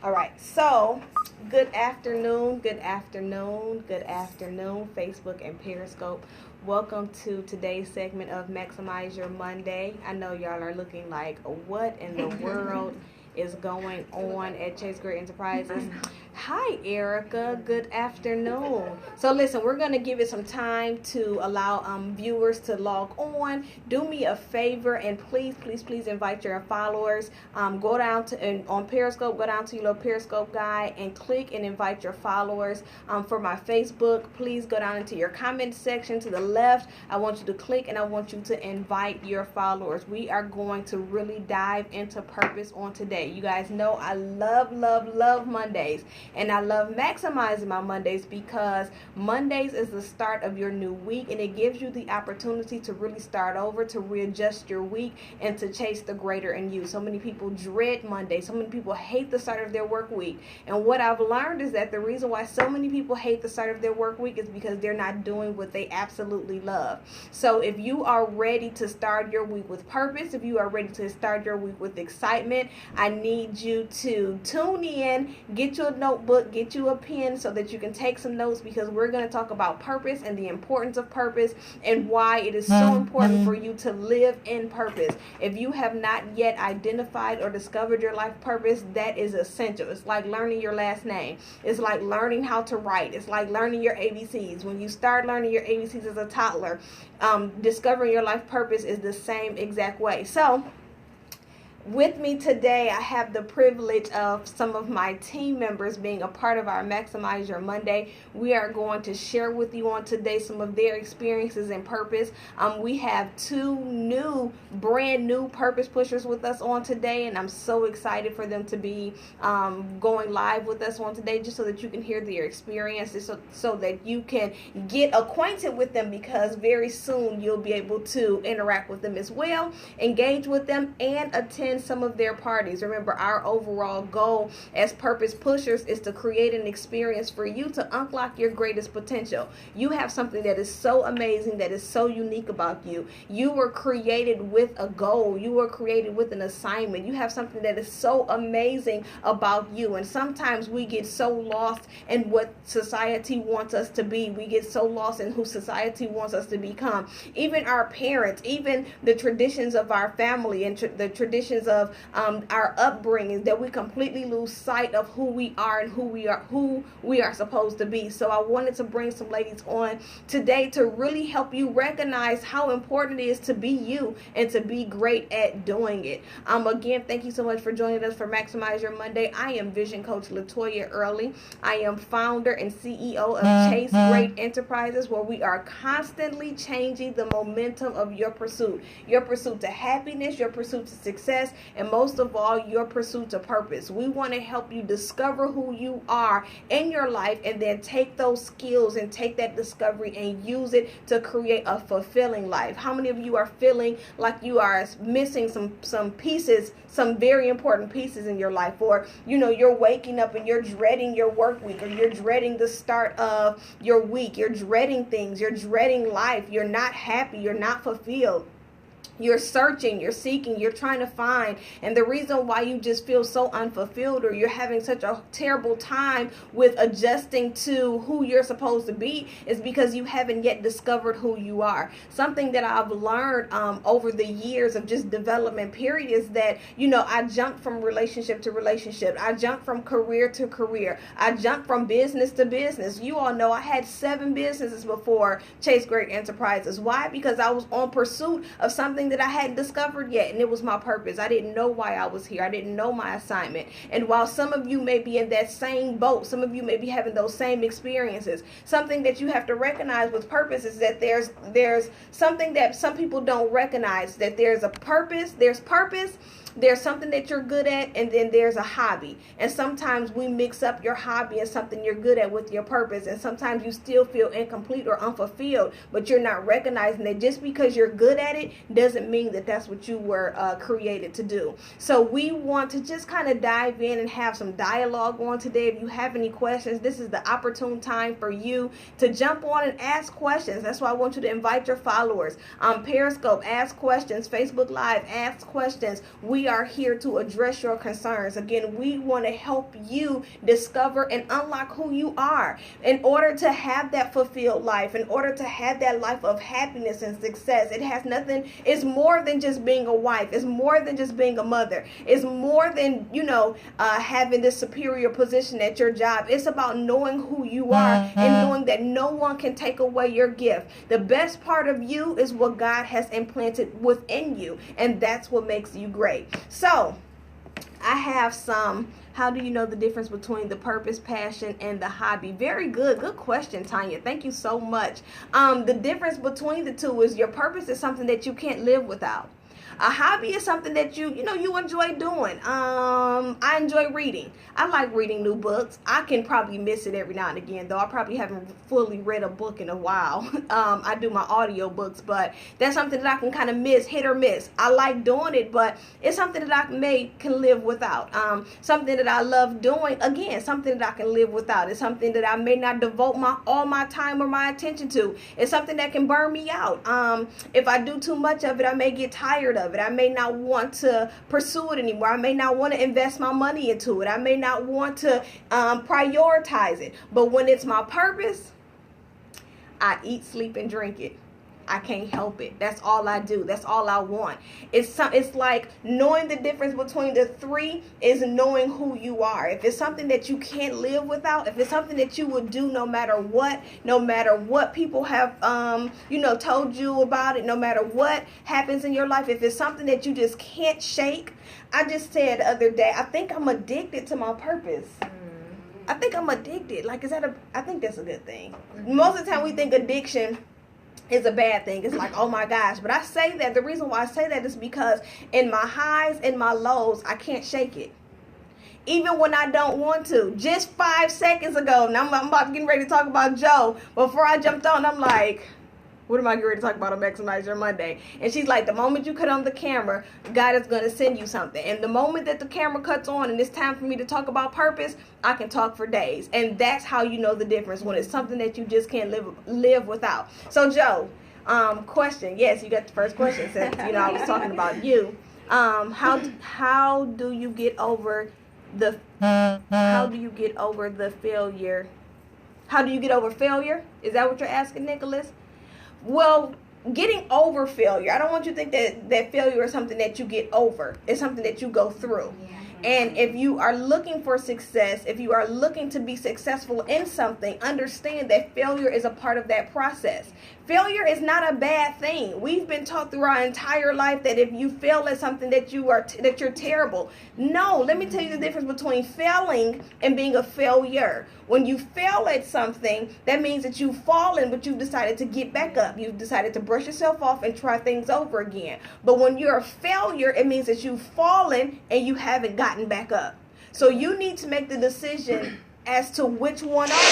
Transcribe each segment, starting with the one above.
All right, so good afternoon, good afternoon, good afternoon, Facebook and Periscope. Welcome to today's segment of Maximize Your Monday. I know y'all are looking like, what in the world is going on at Chase Great Enterprises? Hi, Erica. Good afternoon. So listen, we're going to give it some time to allow viewers to log on. Do me a favor and please invite your followers. Go down to and on Periscope, go down to your little Periscope guy and click and invite your followers. For my Facebook, please go down into your comment section to the left. I want you to click and I want you to invite your followers. We are going to really dive into purpose on today. You guys know I love Mondays. And I love maximizing my Mondays because Mondays is the start of your new week, and it gives you the opportunity to really start over, to readjust your week, and to chase the greater in you. So many people dread Monday. So many people hate the start of their work week. And what I've learned is that the reason why so many people hate the start of their work week is because they're not doing what they absolutely love. So if you are ready to start your week with purpose, if you are ready to start your week with excitement, I need you to tune in, get you a notebook, get you a pen so that you can take some notes, because we're going to talk about purpose and the importance of purpose and why it is so important for you to live in purpose. If you have not yet identified or discovered your life purpose, that is essential. It's like learning your last name. It's like learning how to write. It's like learning your ABCs. When you start learning your ABCs as a toddler, discovering your life purpose is the same exact way. So with me today, I have the privilege of some of my team members being a part of our Maximize Your Monday. We are going to share with you on today some of their experiences and purpose. We have two brand new purpose pushers with us on today, and I'm so excited for them to be going live with us on today, just so that you can hear their experiences, so that you can get acquainted with them, because very soon you'll be able to interact with them as well, engage with them, and attend some of their parties. Remember, our overall goal as purpose pushers is to create an experience for you to unlock your greatest potential. You have something that is so amazing, that is so unique about you. You were created with a goal. You were created with an assignment. You have something that is so amazing about you. And sometimes we get so lost in what society wants us to be. We get so lost in who society wants us to become. Even our parents, even the traditions of our family and the traditions of our upbringing, that we completely lose sight of who we are and who we are supposed to be. So I wanted to bring some ladies on today to really help you recognize how important it is to be you and to be great at doing it. Again, thank you so much for joining us for Maximize Your Monday. I am Vision Coach Latoya Early. I am founder and CEO of Chase Great Enterprises, where we are constantly changing the momentum of your pursuit to happiness, your pursuit to success, and most of all, your pursuit to purpose. We want to help you discover who you are in your life, and then take those skills and take that discovery and use it to create a fulfilling life. How many of you are feeling like you are missing some pieces, some very important pieces in your life? Or you're waking up and you're dreading your work week, or you're dreading the start of your week. You're dreading things. You're dreading life. You're not happy. You're not fulfilled. You're searching, you're seeking, you're trying to find. And the reason why you just feel so unfulfilled, or you're having such a terrible time with adjusting to who you're supposed to be, is because you haven't yet discovered who you are. Something that I've learned over the years of just development period is that, I jumped from relationship to relationship. I jumped from career to career. I jumped from business to business. You all know I had 7 businesses before Chase Great Enterprises. Why? Because I was on pursuit of something that I hadn't discovered yet, and it was my purpose. I didn't know why I was here. I didn't know my assignment. And while some of you may be in that same boat, some of you may be having those same experiences, something that you have to recognize with purpose is that there's something that some people don't recognize, that there's purpose, there's something that you're good at, and then there's a hobby. And sometimes we mix up your hobby and something you're good at with your purpose, and sometimes you still feel incomplete or unfulfilled, but you're not recognizing that just because you're good at it doesn't mean that that's what you were created to do. So we want to just kind of dive in and have some dialogue on today. If you have any questions, this is the opportune time for you to jump on and ask questions. That's why I want you to invite your followers. Periscope, ask questions. Facebook Live, ask questions. We we are here to address your concerns. Again, we want to help you discover and unlock who you are in order to have that fulfilled life, in order to have that life of happiness and success. It's more than just being a wife. It's more than just being a mother. It's more than, having this superior position at your job. It's about knowing who you are and knowing that no one can take away your gift. The best part of you is what God has implanted within you, and that's what makes you great. So I have how do you know the difference between the purpose, passion, and the hobby? Very good. Good question, Tanya. Thank you so much. The difference between the two is your purpose is something that you can't live without. A hobby is something that you enjoy doing. I enjoy reading. I like reading new books. I can probably miss it every now and again, though I probably haven't fully read a book in a while. I do my audio books, but that's something that I can kind of miss, hit or miss. I like doing it, but it's something that I can live without. Something that I love doing, again, something that I can live without. It's something that I may not devote all my time or my attention to. It's something that can burn me out. If I do too much of it, I may get tired of it. I may not want to pursue it anymore. I may not want to invest my money into it. I may not want to prioritize it. But when it's my purpose, I eat, sleep, and drink it. I can't help it. That's all I do. That's all I want. It's like knowing the difference between the three is knowing who you are. If it's something that you can't live without, if it's something that you would do no matter what people have told you about it, no matter what happens in your life, if it's something that you just can't shake. I just said the other day, I think I'm addicted to my purpose. I think I'm addicted. I think that's a good thing. Most of the time we think addiction is a bad thing. It's like, oh my gosh. But I say that, the reason why I say that is because in my highs and my lows, I can't shake it. Even when I don't want to. Just 5 seconds ago, now I'm about to get ready to talk about Joe. Before I jumped on, I'm like, what am I getting ready to talk about on Maximize Your Monday? And she's like, the moment you cut on the camera, God is going to send you something. And the moment that the camera cuts on and it's time for me to talk about purpose, I can talk for days. And that's how you know the difference, when it's something that you just can't live without. So, Joe, question. Yes, you got the first question since, I was talking about you. How do you get over the failure? How do you get over failure? Is that what you're asking, Nicholas? Well, getting over failure, I don't want you to think that failure is something that you get over. It's something that you go through. Yeah. And if you are looking for success, if you are looking to be successful in something, understand that failure is a part of that process. Failure is not a bad thing. We've been taught through our entire life that if you fail at something that you're terrible. No, let me tell you the difference between failing and being a failure. When you fail at something, that means that you've fallen, but you've decided to get back up. You've decided to brush yourself off and try things over again. But when you're a failure, it means that you've fallen and you haven't gotten back up. So you need to make the decision as to which one are you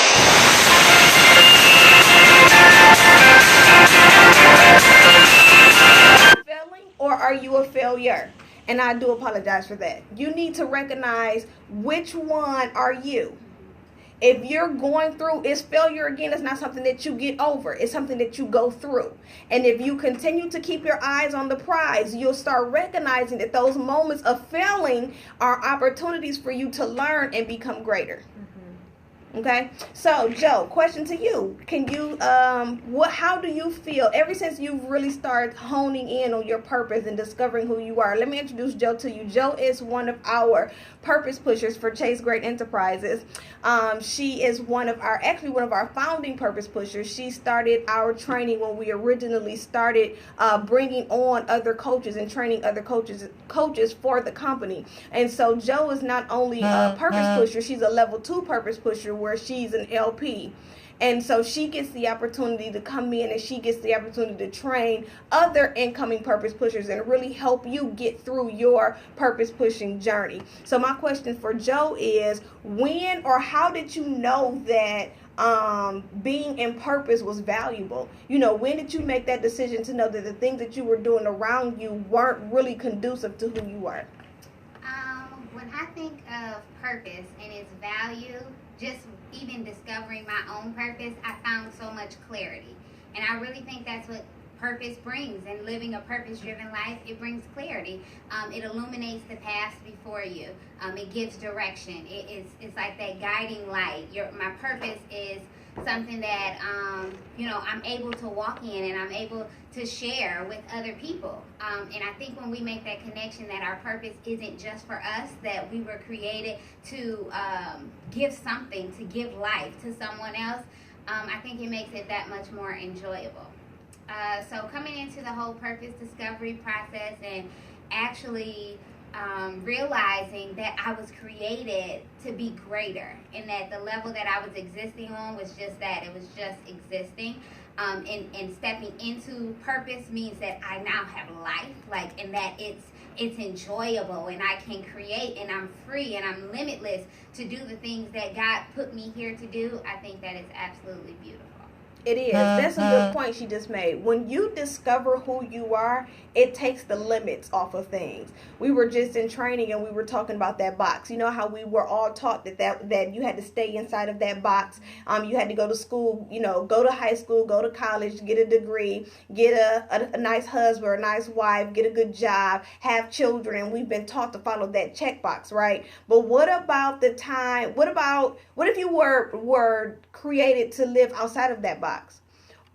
failing or are you a failure? And I do apologize for that. You need to recognize which one are you. If you're going through, it's failure again, it's not something that you get over. It's something that you go through. And if you continue to keep your eyes on the prize, you'll start recognizing that those moments of failing are opportunities for you to learn and become greater. Okay, so Joe, question to you. Can you, how do you feel ever since you've really started honing in on your purpose and discovering who you are? Let me introduce Joe to you. Joe is one of our purpose pushers for Chase Great Enterprises. She is one of our founding purpose pushers. She started our training when we originally started bringing on other coaches and training other coaches for the company. And so Joe is not only a purpose pusher, she's a level 2 purpose pusher where she's an LP. And so she gets the opportunity to come in and she gets the opportunity to train other incoming purpose pushers and really help you get through your purpose pushing journey. So my question for Joe is, when or how did you know that being in purpose was valuable? When did you make that decision to know that the things that you were doing around you weren't really conducive to who you are? When I think of purpose and its value, just even discovering my own purpose, I found so much clarity. And I really think that's what purpose brings, and living a purpose-driven life, it brings clarity. It illuminates the path before you. It gives direction. It's like that guiding light. My purpose is something that I'm able to walk in, and I'm able to share with other people. And I think when we make that connection that our purpose isn't just for us, that we were created to give something, to give life to someone else, I think it makes it that much more enjoyable. So coming into the whole purpose discovery process and actually realizing that I was created to be greater, and that the level that I was existing on was just that, it was just existing. And stepping into purpose means that I now have life, and that it's enjoyable, and I can create, and I'm free, and I'm limitless to do the things that God put me here to do. I think that is absolutely beautiful. It is. That's a good point she just made. When you discover who you are, it takes the limits off of things. We were just in training and we were talking about that box. You know how we were all taught that you had to stay inside of that box. You had to go to school, go to high school, go to college, get a degree, get a nice husband or a nice wife, get a good job, have children. And we've been taught to follow that checkbox, right? But what about what if you were created to live outside of that box?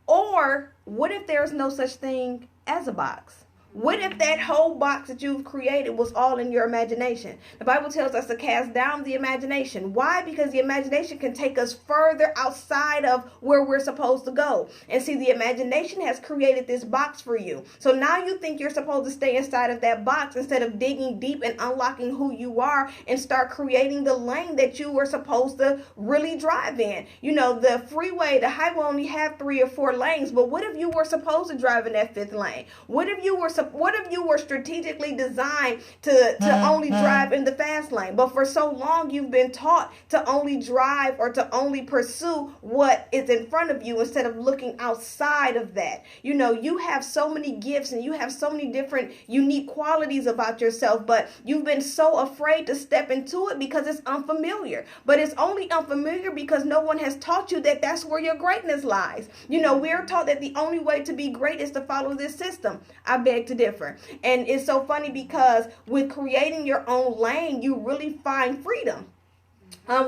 Or what if there's no such thing as a box? What if that whole box that you've created was all in your imagination? The Bible tells us to cast down the imagination. Why? Because the imagination can take us further outside of where we're supposed to go. And see, the imagination has created this box for you. So now you think you're supposed to stay inside of that box instead of digging deep and unlocking who you are and start creating the lane that you were supposed to really drive in. The freeway, the highway only have 3 or 4 lanes, but what if you were supposed to drive in that 5th lane? What if you were strategically designed to only drive in the fast lane? But for so long, you've been taught to only drive or to only pursue what is in front of you instead of looking outside of that. You have so many gifts and you have so many different unique qualities about yourself, but you've been so afraid to step into it because it's unfamiliar. But it's only unfamiliar because no one has taught you that that's where your greatness lies. We're taught that the only way to be great is to follow this system. I beg to differ. And it's so funny because with creating your own lane, you really find freedom.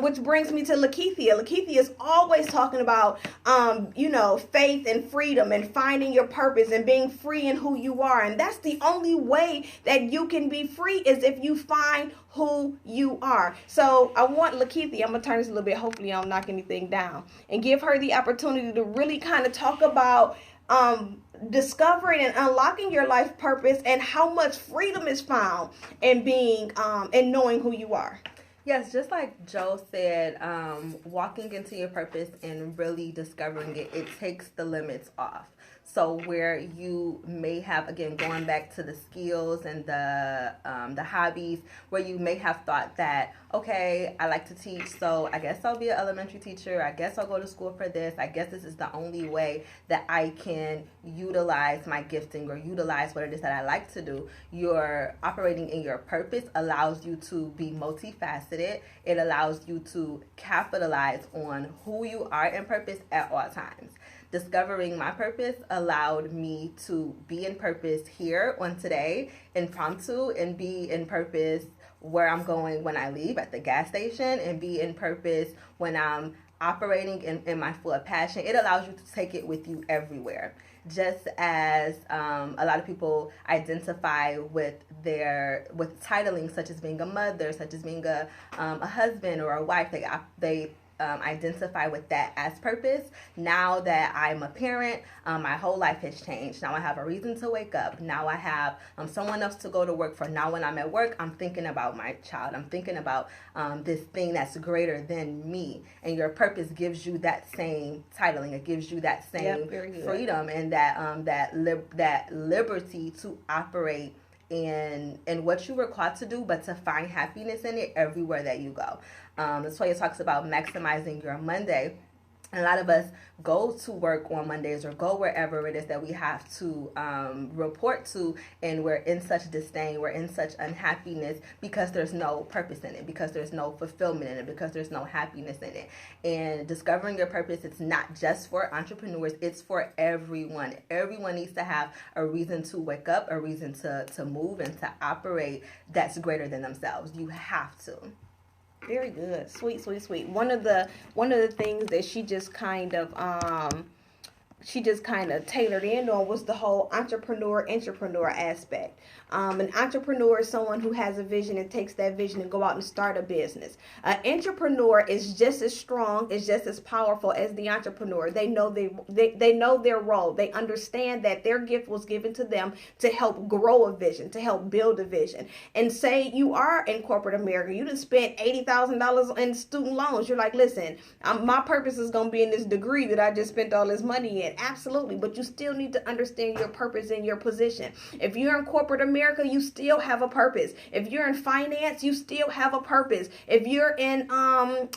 Which brings me to Lakeithia. Lakeithia is always talking about, faith and freedom and finding your purpose and being free in who you are. And that's the only way that you can be free, is if you find who you are. So I want Lakeithia, I'm going to turn this a little bit, hopefully I don't knock anything down, and give her the opportunity to really kind of talk about discovering and unlocking your life purpose and how much freedom is found in being and knowing who you are. Yes, just like Joe said, walking into your purpose and really discovering it takes the limits off. So where you may have, again, going back to the skills and the hobbies, where you may have thought that, okay, I like to teach, so I guess I'll be an elementary teacher. I guess I'll go to school for this. I guess this is the only way that I can utilize my gifting or utilize what it is that I like to do. You're operating in your purpose allows you to be multifaceted. It allows you to capitalize on who you are in purpose at all times. Discovering my purpose allowed me to be in purpose here on today, impromptu, and be in purpose where I'm going when I leave at the gas station, and be in purpose when I'm operating in my full passion. It allows you to take it with you everywhere. Just as a lot of people identify with titling, such as being a mother, such as being a husband or a wife, they identify with that as purpose. Now that I'm a parent, my whole life has changed. Now I have a reason to wake up. Now I have someone else to go to work for. Now when I'm at work, I'm thinking about my child. I'm thinking about this thing that's greater than me. And your purpose gives you that same titling. It gives you that same freedom and that liberty to operate in what you were called to do, but to find happiness in it everywhere that you go. Latoya talks about maximizing your Monday. a lot of us go to work on Mondays or go wherever it is that we have to report to, and we're in such disdain, we're in such unhappiness because there's no purpose in it, because there's no fulfillment in it, because there's no happiness in it. And discovering your purpose, it's not just for entrepreneurs, it's for everyone. Everyone needs to have a reason to wake up, a reason to move and to operate that's greater than themselves. You have to. Very good. Sweet, sweet, sweet. One of the things that she just kind of tailored in on was the whole entrepreneur aspect. An entrepreneur is someone who has a vision and takes that vision and go out and start a business. An entrepreneur is just as strong, is just as powerful as the entrepreneur. They know they know their role. They understand that their gift was given to them to help grow a vision, to help build a vision. And say you are in corporate America, you just spent $80,000 in student loans. You're like, listen, my purpose is going to be in this degree that I just spent all this money in. Absolutely, but you still need to understand your purpose and your position. If you're in corporate America, you still have a purpose. If you're in finance, you still have a purpose. If you're in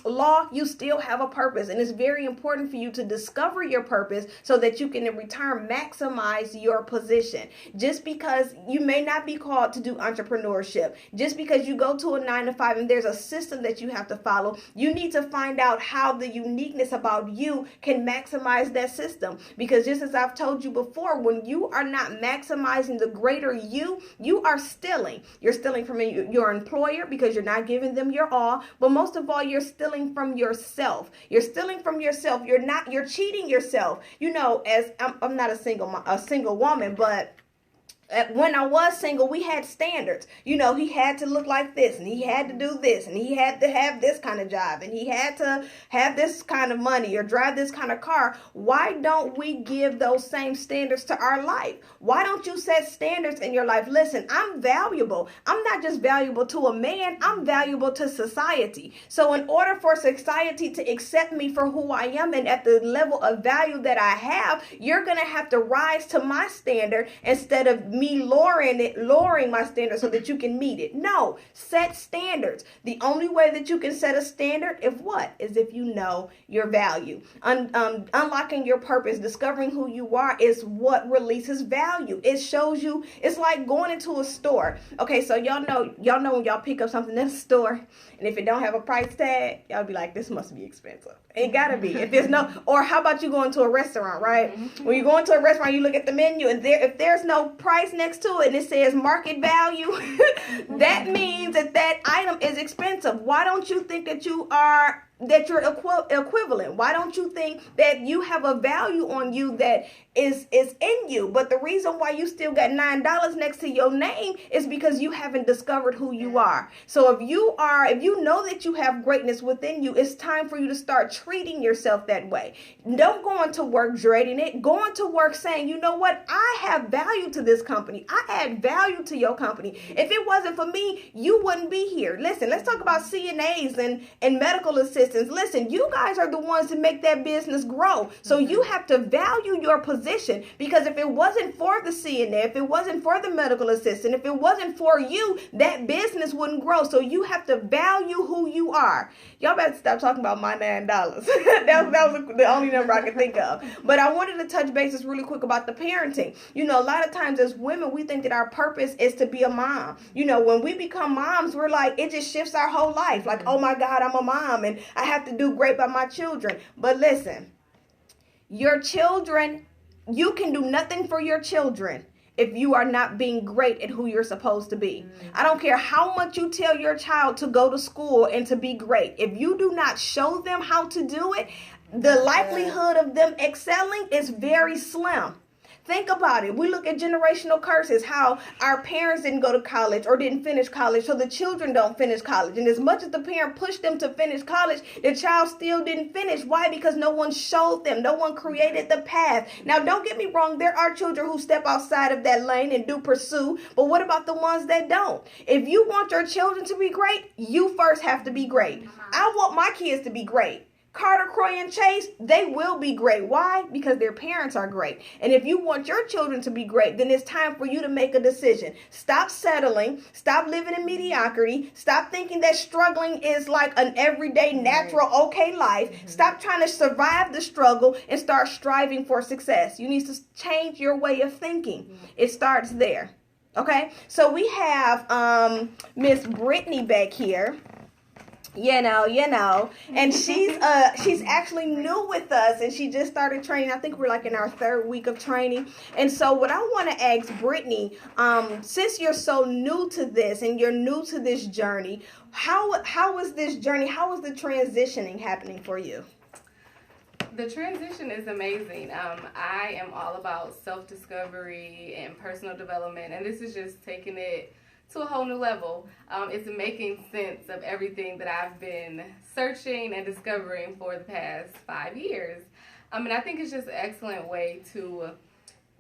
law, you still have a purpose. And it's very important for you to discover your purpose so that you can in return maximize your position. Just because you may not be called to do entrepreneurship, just because you go to a 9-to-5 and there's a system that you have to follow, you need to find out how the uniqueness about you can maximize that system. Because just as I've told you before, when you are not maximizing the greater you are stealing. You're stealing from your employer because you're not giving them your all. But most of all, you're stealing from yourself. You're stealing from yourself. You're cheating yourself. You know, as I'm not a single woman, but when I was single, we had standards. You know, he had to look like this, and he had to do this, and he had to have this kind of job, and he had to have this kind of money or drive this kind of car. Why don't we give those same standards to our life? Why don't you set standards in your life? Listen, I'm valuable. I'm not just valuable to a man. I'm valuable to society. So in order for society to accept me for who I am and at the level of value that I have, you're going to have to rise to my standard instead of me lowering my standards so that you can meet it. No, set standards. The only way that you can set a standard is if you know your value. Unlocking your purpose, discovering who you are is what releases value. It shows you, it's like going into a store. Okay, so y'all know when y'all pick up something in a store, and if it don't have a price tag, y'all be like, this must be expensive. It gotta be. If there's no, or how about you going to a restaurant, right? When you go into a restaurant, you look at the menu, and if there's no price next to it and it says market value, that means that item is expensive. Why don't you think that you're equivalent? Why don't you think that you have a value on you that is in you? But the reason why you still got $9 next to your name is because you haven't discovered who you are. So if you know that you have greatness within you, it's time for you to start treating yourself that way. Don't go into work dreading it. Go into work saying, you know what? I have value to this company. I add value to your company. If it wasn't for me, you wouldn't be here. Listen, let's talk about CNAs and medical assistants. Listen, you guys are the ones that make that business grow. So you have to value your position, because if it wasn't for the CNA, if it wasn't for the medical assistant, if it wasn't for you, that business wouldn't grow. So you have to value who you are. Y'all better stop talking about my $9. that was the only number I could think of. But I wanted to touch bases really quick about the parenting. You know, a lot of times as women, we think that our purpose is to be a mom. You know, when we become moms, we're like, it just shifts our whole life. Like, oh my God, I'm a mom and I have to do great by my children. But listen, your children, you can do nothing for your children if you are not being great at who you're supposed to be. I don't care how much you tell your child to go to school and to be great. If you do not show them how to do it, the likelihood of them excelling is very slim. Think about it. We look at generational curses, how our parents didn't go to college or didn't finish college, so the children don't finish college. And as much as the parent pushed them to finish college, the child still didn't finish. Why? Because no one showed them. No one created the path. Now, don't get me wrong. There are children who step outside of that lane and do pursue. But what about the ones that don't? If you want your children to be great, you first have to be great. I want my kids to be great. Carter, Croy, and Chase, they will be great. Why? Because their parents are great. And if you want your children to be great, then it's time for you to make a decision. Stop settling. Stop living in mediocrity. Stop thinking that struggling is like an everyday, natural, okay life. Stop trying to survive the struggle and start striving for success. You need to change your way of thinking. It starts there. Okay? So we have Miss Brittany back here. You know, and she's actually new with us, and she just started training. I think we're like in our 3rd week of training. And so what I want to ask Brittany, since you're so new to this and you're new to this journey, how is this journey? How is the transitioning happening for you? The transition is amazing. I am all about self-discovery and personal development, and this is just taking it to a whole new level. It's making sense of everything that I've been searching and discovering for the past 5 years. And I think it's just an excellent way to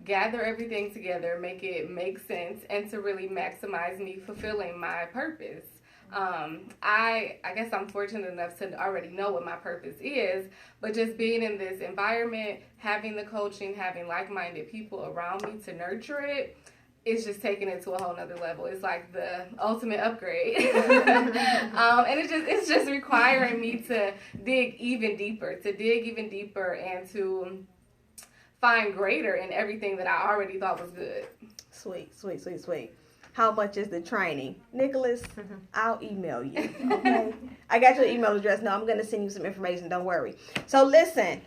gather everything together, make it make sense, and to really maximize me fulfilling my purpose. I guess I'm fortunate enough to already know what my purpose is, but just being in this environment, having the coaching, having like-minded people around me to nurture it, it's just taking it to a whole nother level. It's like the ultimate upgrade. And it's just requiring me to dig even deeper and to find greater in everything that I already thought was good. Sweet. How much is the training? Nicholas, I'll email you, okay? I got your email address. No, I'm going to send you some information. Don't worry. So listen,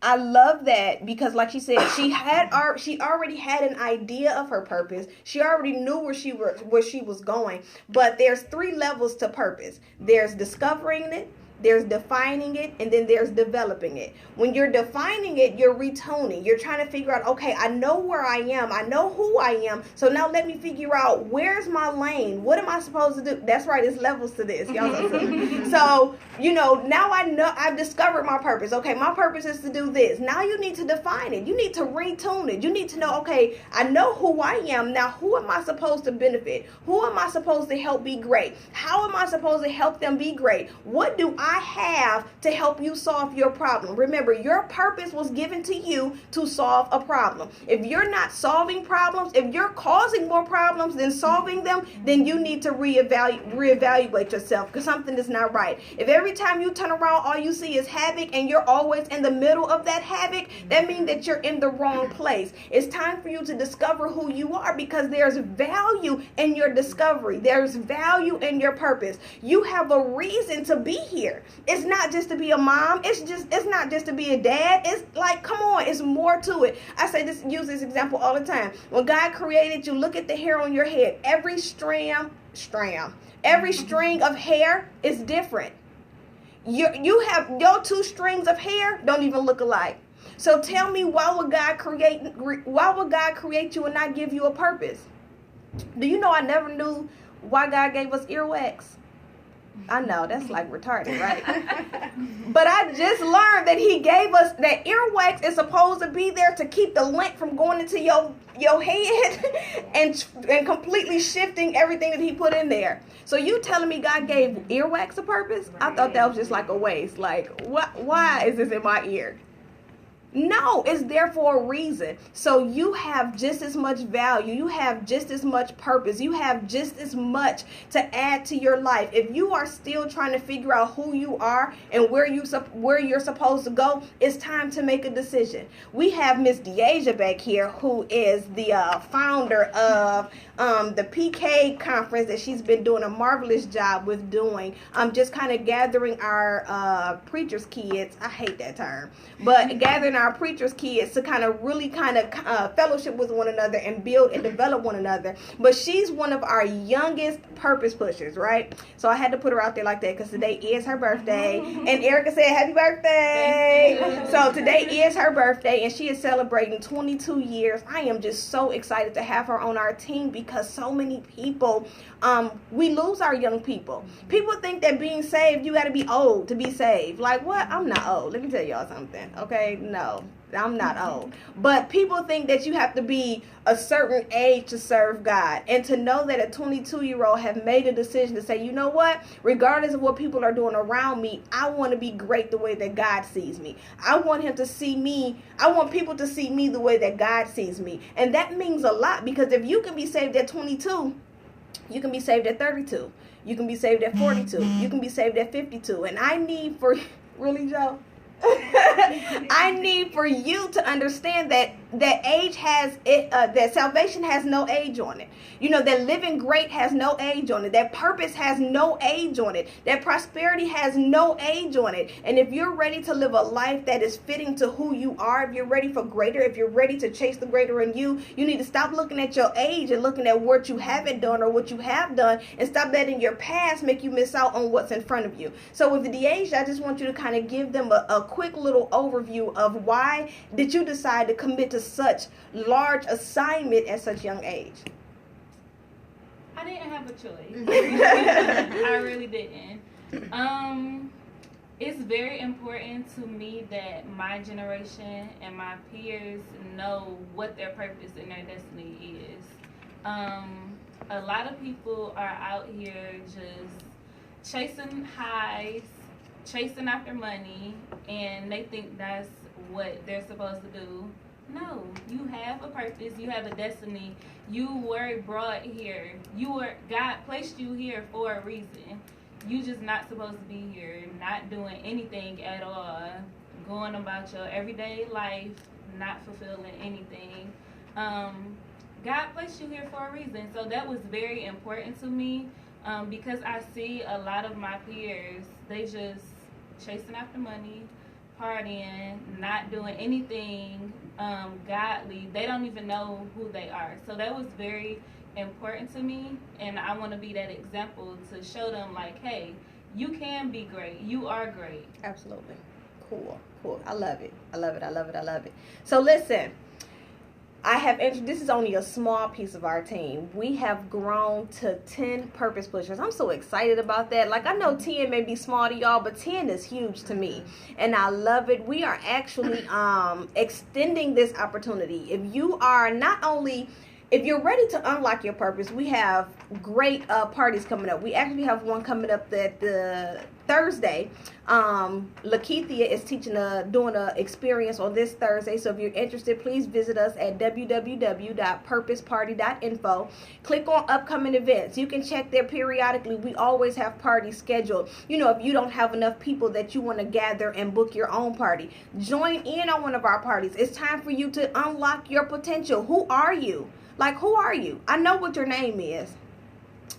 I love that because, like she said, she already had an idea of her purpose. She already knew where she was going. But there's 3 levels to purpose. There's discovering it, there's defining it, and then there's developing it. When you're defining it, you're retuning. You're trying to figure out, okay, I know where I am. I know who I am. So now let me figure out, where's my lane? What am I supposed to do? That's right. It's levels to this. Y'all know. So, now I know I've discovered my purpose. Okay, my purpose is to do this. Now you need to define it. You need to retune it. You need to know, okay, I know who I am. Now, who am I supposed to benefit? Who am I supposed to help be great? How am I supposed to help them be great? What do I have to help you solve your problem? Remember, your purpose was given to you to solve a problem. If you're not solving problems, if you're causing more problems than solving them, then you need to reevaluate yourself, because something is not right. If every time you turn around, all you see is havoc, and you're always in the middle of that havoc, that means that you're in the wrong place. It's time for you to discover who you are, because there's value in your discovery. There's value in your purpose. You have a reason to be here. It's not just to be a mom. It's not just to be a dad. It's like, come on, it's more to it. I use this example all the time. When God created you, look at the hair on your head. Every string of hair is different. You have your 2 strings of hair don't even look alike. So tell me, why would God create you and not give you a purpose? Do you know I never knew why God gave us earwax? I know, that's like retarded, right? But I just learned that he gave us that earwax is supposed to be there to keep the lint from going into your head and completely shifting everything that he put in there. So you telling me God gave earwax a purpose? I thought that was just like a waste. Like, why is this in my ear? No, it's there for a reason. So you have just as much value. You have just as much purpose. You have just as much to add to your life. If you are still trying to figure out who you are and where you're supposed to go, it's time to make a decision. We have Miss Deasia back here, who is the founder of the PK conference that she's been doing a marvelous job with doing. Just kind of gathering our preachers' kids. I hate that term, but gathering our preachers' kids to kind of really fellowship with one another and build and develop one another. But she's one of our youngest purpose pushers, right? So I had to put her out there like that because today is her birthday. And Erica said, happy birthday. So today is her birthday and she is celebrating 22 years. I am just so excited to have her on our team because so many people, we lose our young people. People think that being saved, you got to be old to be saved. Like, what? I'm not old. Let me tell y'all something, okay? No. I'm not old. But people think that you have to be a certain age to serve God. And to know that a 22-year-old have made a decision to say, you know what? Regardless of what people are doing around me, I want to be great the way that God sees me. I want him to see me. I want people to see me the way that God sees me. And that means a lot, because if you can be saved at 22, you can be saved at 32. You can be saved at 42. You can be saved at 52. And I need for... Really, Joe? I need for you to understand that age has it, that salvation has no age on it. You know, that living great has no age on it. That purpose has no age on it. That prosperity has no age on it. And if you're ready to live a life that is fitting to who you are, if you're ready for greater, if you're ready to chase the greater in you, you need to stop looking at your age and looking at what you haven't done or what you have done, and stop letting your past make you miss out on what's in front of you. So with the age, I just want you to kind of give them a quick little overview of why did you decide to commit to such large assignment at such young age. I didn't have a choice. I really didn't. It's very important to me that my generation and my peers know what their purpose and their destiny is. A lot of people are out here just chasing highs, chasing after money, and they think that's what they're supposed to do. No, you have a purpose, you have a destiny. You were brought here. God placed you here for a reason. You just not supposed to be here, not doing anything at all, going about your everyday life, not fulfilling anything. God placed you here for a reason. So that was very important to me, because I see a lot of my peers, they just chasing after money, partying, not doing anything godly. They don't even know who they are. So that was very important to me, and I want to be that example to show them, like, hey, you can be great. You are great. Absolutely. Cool. I love it. So listen, this is only a small piece of our team. We have grown to 10 purpose pushers. I'm so excited about that. Like, I know 10 may be small to y'all, but 10 is huge to me, and I love it. We are actually extending this opportunity. If you're ready to unlock your purpose, we have great parties coming up. We actually have one coming up that the Thursday. Lakeithia is doing an experience on this Thursday. So if you're interested, please visit us at www.purposeparty.info. Click on upcoming events. You can check there periodically. We always have parties scheduled. You know, if you don't have enough people that you want to gather and book your own party, join in on one of our parties. It's time for you to unlock your potential. Who are you? Like, who are you? I know what your name is.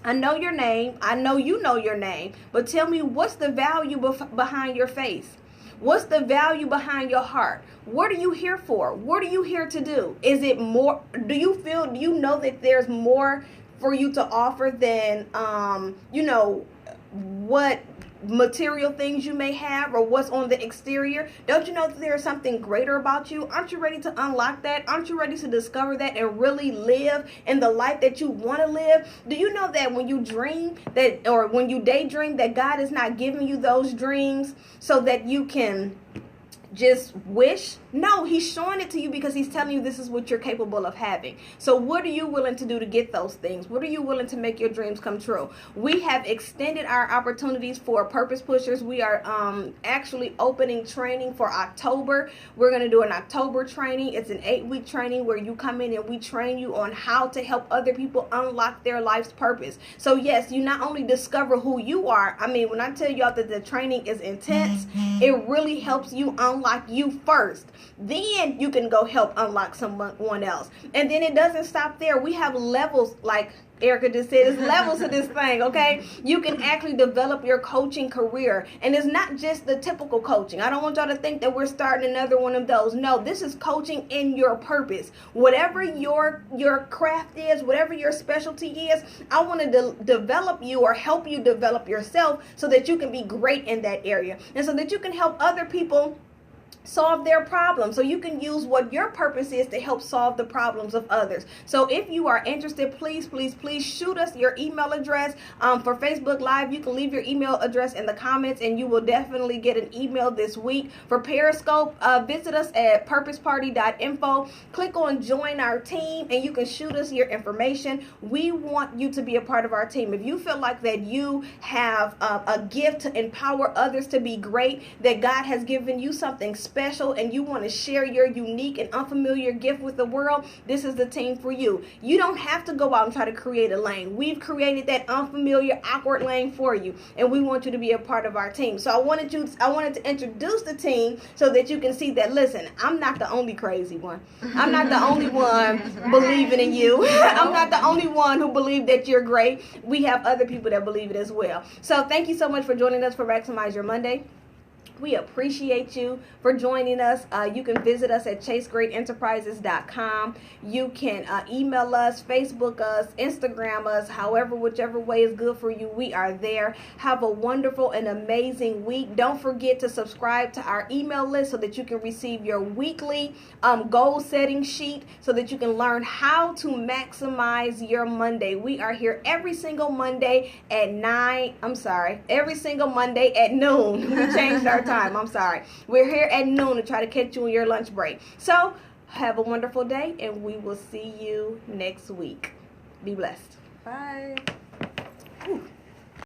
I know your name. I know you know your name. But tell me, what's the value behind your face? What's the value behind your heart? What are you here for? What are you here to do? Is it more? Do you know that there's more for you to offer than, what material things you may have or what's on the exterior? Don't you know that there's something greater about you? Aren't you ready to unlock that? Aren't you ready to discover that and really live in the life that you want to live? Do you know that when you dream that, or when you daydream, that God is not giving you those dreams so that you can just wish? No, he's showing it to you because he's telling you this is what you're capable of having. So what are you willing to do to get those things? What are you willing to make your dreams come true? We have extended our opportunities for purpose pushers. We are actually opening training for October. We're going to do an October training. It's an 8-week training where you come in and we train you on how to help other people unlock their life's purpose. So yes, you not only discover who you are. I mean, when I tell y'all that the training is intense, it really helps you unlock you first. Then you can go help unlock someone else. And then it doesn't stop there. We have levels, like Erica just said, there's levels to this thing, okay? You can actually develop your coaching career. And it's not just the typical coaching. I don't want y'all to think that we're starting another one of those. No, this is coaching in your purpose. Whatever your craft is, whatever your specialty is, I want to develop you or help you develop yourself so that you can be great in that area. And so that you can help other people solve their problems. So you can use what your purpose is to help solve the problems of others. So if you are interested, please shoot us your email address. For Facebook Live, you can leave your email address in the comments and you will definitely get an email this week. For Periscope, visit us at purposeparty.info. Click on join our team and you can shoot us your information. We want you to be a part of our team. If you feel like that you have a gift to empower others to be great, that God has given you something special and you want to share your unique and unfamiliar gift with the world, this is the team for you. You don't have to go out and try to create a lane. We've created that unfamiliar, awkward lane for you, and we want you to be a part of our team. So I wanted to introduce the team so that you can see that, listen, I'm not the only crazy one. I'm not the only one believing in you. I'm not the only one who believes that you're great. We have other people that believe it as well. So thank you so much for joining us for Maximize Your Monday. We appreciate you for joining us. You can visit us at chasegreatenterprises.com. You can email us, Facebook us, Instagram us, whichever way is good for you. We are there. Have a wonderful and amazing week. Don't forget to subscribe to our email list so that you can receive your weekly goal setting sheet so that you can learn how to maximize your Monday. We are here every single Monday at every single Monday at noon. We changed our time. I'm sorry. We're here at noon to try to catch you on your lunch break. So have a wonderful day and we will see you next week. Be blessed. Bye. Whew.